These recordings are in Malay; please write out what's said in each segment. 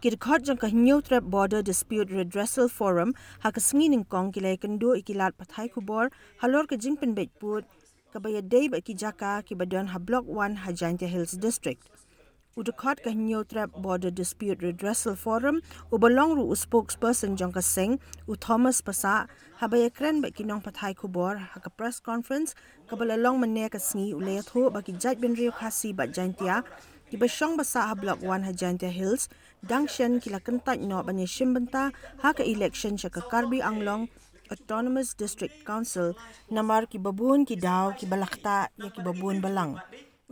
dkhot jang Hynniwwtrep Border Dispute Redressal Forum hakasngi nyngkong iakynduh ikilat pathai khubor halor jingpynbeit put kaba ki jaka kiba Block 1 Jaintia Hills District. Dkhot Hynniwwtrep Border Dispute Redressal Forum ubalong ru spokesperson jong Singh Thomas Pasa habaya kren kinong pathai khubor haka press conference kabalalong mane kasngi ulayatho baki Khasi Jaintia kiba basa Block 1 Jaintia Hills dangshen kilakentat no banya shimbanta haka election shaka Karbi Anglong Autonomous District Council namar kibabun kidaw kibalakta ya kibabun balang.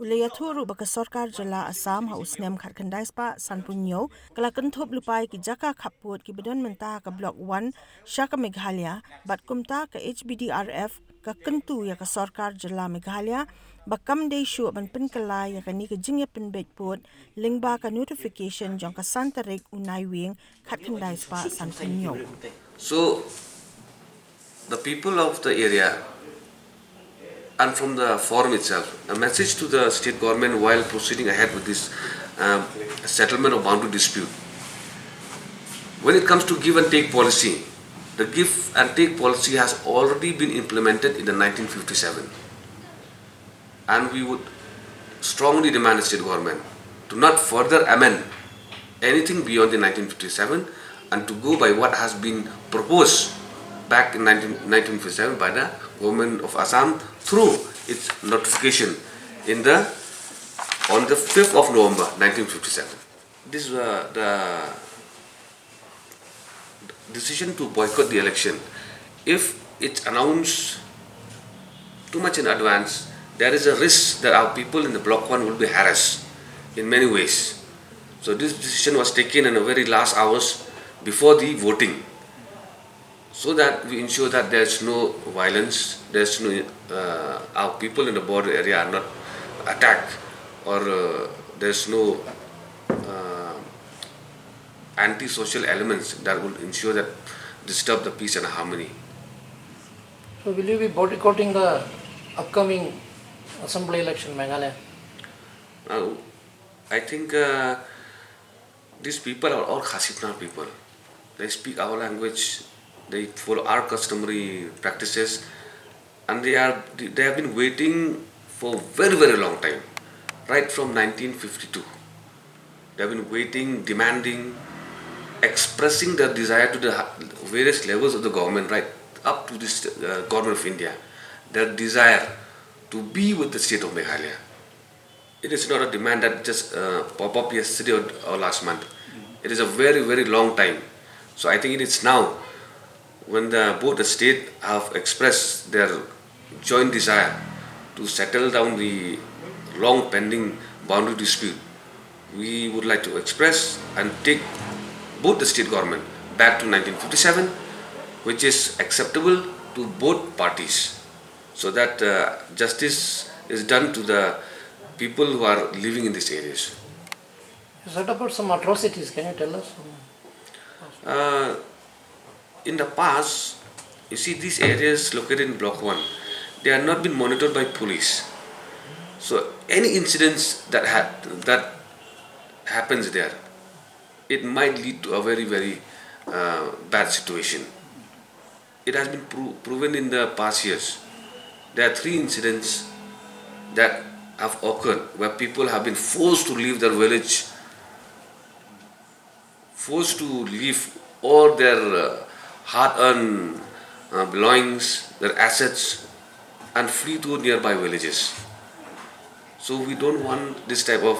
Ulayaturu baka sorkar jala Assam ha usnem khatkandai spa sanpunyo kalakantop lupai ki jaka khaput ki bedon menta ka Block 1 Shaka Meghalaya bat kumta ka Hbdrf ka kentu ya ka sorkar jala Meghalaya bakam de shu ban penkala ya ka ni ka jingpynbeit put lingba ka notification jong ka santarek unai wing khatkandai spa sanpunyo. So the people of the area and from the forum itself, a message to the state government while proceeding ahead with this settlement of boundary dispute. When it comes to give and take policy, the give and take policy has already been implemented in the 1957. And we would strongly demand the state government to not further amend anything beyond the 1957 and to go by what has been proposed back in 1957 by the government of Assam through its notification on the 5th of November 1957. This is the decision to boycott the election. If it's announced too much in advance, there is a risk that our people in the Block 1 will be harassed in many ways. So this decision was taken in the very last hours before the voting, so that we ensure that there's no violence, there's no our people in the border area are not attacked, or there's no anti-social elements that will ensure that disturb the peace and harmony. So will you be boycotting the upcoming assembly election, Meghalaya? I think these people are all Khasi people. They speak our language, they follow our customary practices, and they have been waiting for very, very long time, right from 1952. They have been waiting, demanding, expressing their desire to the various levels of the government, right up to this government of India, their desire to be with the state of Meghalaya. It is not a demand that just pop up yesterday or last month. It is a very, very long time. So I think it is now when both the state have expressed their joint desire to settle down the long pending boundary dispute, we would like to express and take both the state government back to 1957, which is acceptable to both parties, so that justice is done to the people who are living in these areas. You said about some atrocities, can you tell us? In the past, you see these areas located in Block 1, they are not been monitored by police. So any incidents that happens there, it might lead to a very, very bad situation. It has been proven in the past years. There are 3 incidents that have occurred where people have been forced to leave their village, forced to leave all their hard-earned belongings, their assets, and flee to nearby villages. So we don't want this type of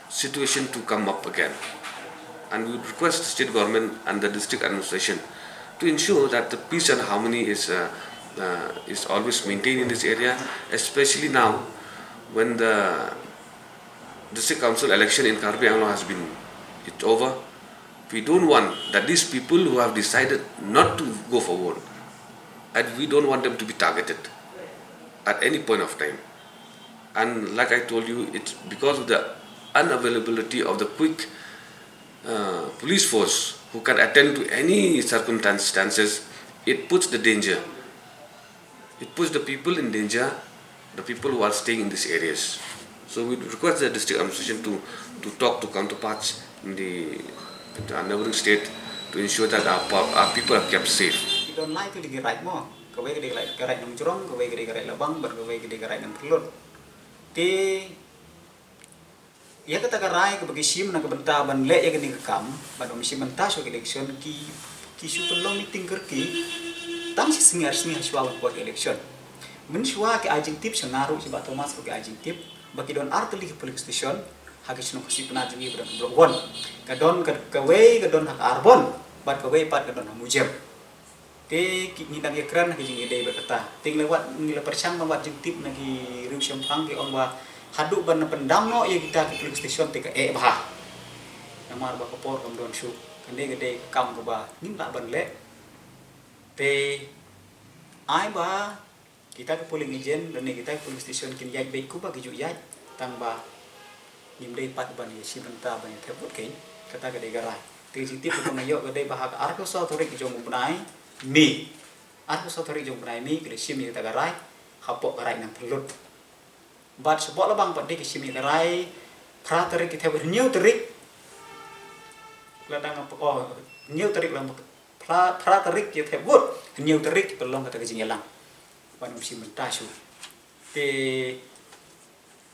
situation to come up again. And we would request the state government and the district administration to ensure that the peace and harmony is always maintained in this area, especially now when the district council election in Karbi Anglong has been over. We don't want that these people who have decided not to go forward, and we don't want them to be targeted at any point of time. And like I told you, it's because of the unavailability of the quick police force who can attend to any circumstances. It puts the danger. It puts the people in danger, the people who are staying in these areas. So we request the district administration to talk to counterparts in the neighboring state to ensure that our people are kept safe. Don't like to get right more. Kawai gede like gerai nang jong, kawai gede gerai labang, kawai gede gerai nang pelur. Te ya kata gerai ke bagi sim nak bentar ban le ya gede kam, ban om sim bentar so election ki su pelong meeting kerki. Tang si sengar suah buat election. Mensuah ke ajing tip sengaruh si Pak Thomas ke ajing tip bagi don arteli ke police station hak sino kasi penajung ni berang gon. Kadon kawai kadon hak arbon, bat kawai pat kadon mujem. Te ni nagi kran nagi jing ide berkata ting lewat nila persang lewat jing tip nagi riu sempang ke ong ba haduk ban pendam no ya kita ke police station te ke bah namar ba kopor kam don su kande gede kam ke ba nim tak ban le te ai ba kita ke polling agent dan kita ke police station kin yai baik ku ba ke ju yai tang ba nim dei pat ban ya si benta ban ya thebut ke kata gede garai te jing tip ko nayo gede ba hak ar ko so thore ki jong bunai mi aku saudari jong berai mi kele sim ni tagarai hapok garai nang pelut bat sebok labang pat dik sim ni garai pra tarik kita berniu tarik ladang oh niu tarik lam pra tarik kita but niu tarik pelong kata kejing elang ban sim mentasu te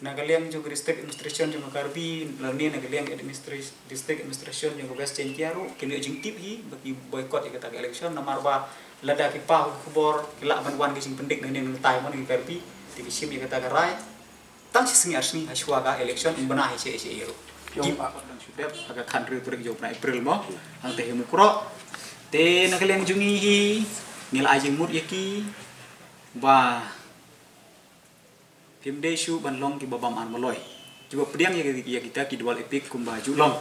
nagaliang jong district administration jong karbi lani nagaliang district administration jong West Jaintia ru kini jing tip hi bagi boycott ikata election nomor ba lada kipa khubor kelak banwan ke jingpynbeit nang tai mon ngi karbi ti sim ikata garai tang si sengi asmi haswaga election bana hi se ru jong dan sudah agak country turek jong April mo ang te mukro te nagaliang jungi hi ngil ajing mut yaki ba Kim day shu ban long ki babam an maloi. Juga pediang ya kita ki dual epic kumba julong.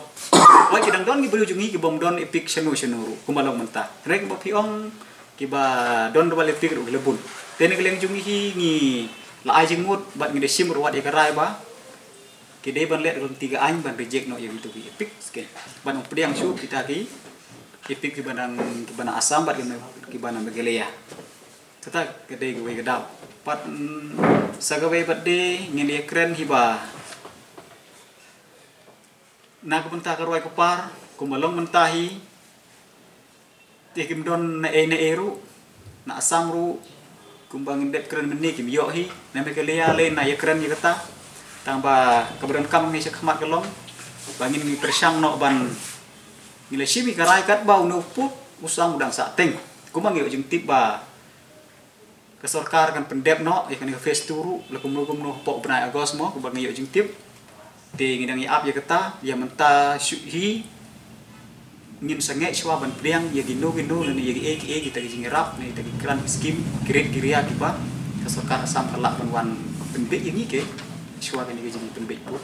Wajib dang don ki beri jungi ki bom don epic senu kumba long mentah. Rek ba piong ki ba don dual epic ru lebun. Tene keleng jungi hi ni la ajing mut bat ngi de sim ruat ya karai ba. Ki day ban let ron 3 an ban reject no ya gitu ki epic sken. Ban pediang shu kita ki epic ki banang asam bat ki banang begelea. Tata kedai gue gedap pat sagawai pat de ngeli keren hiba nak mentah karwai kopar kumalong mentahi tikim don na eru na asam ru kumbang indep keren meni kim yo hi na mekelea le na ya keren kata tambah keberan kam ni sekhamat kelong bangin ni persang no ban nilai sibi karai kat bau no put usang udang sa teng kumbang yo jing tip ba kesorkar kan pendep no ikan ke face turu lakum no pok benai agos mo kubang yo jing tip te ngidang ap ya kata ya menta hi ngin sange swa ban priang ya gino dan ya e kita jingrap ni tagi kran skim kiret kiria kiba kesorkar asam kelak ban penbek yang ke swa kan jing penbek pun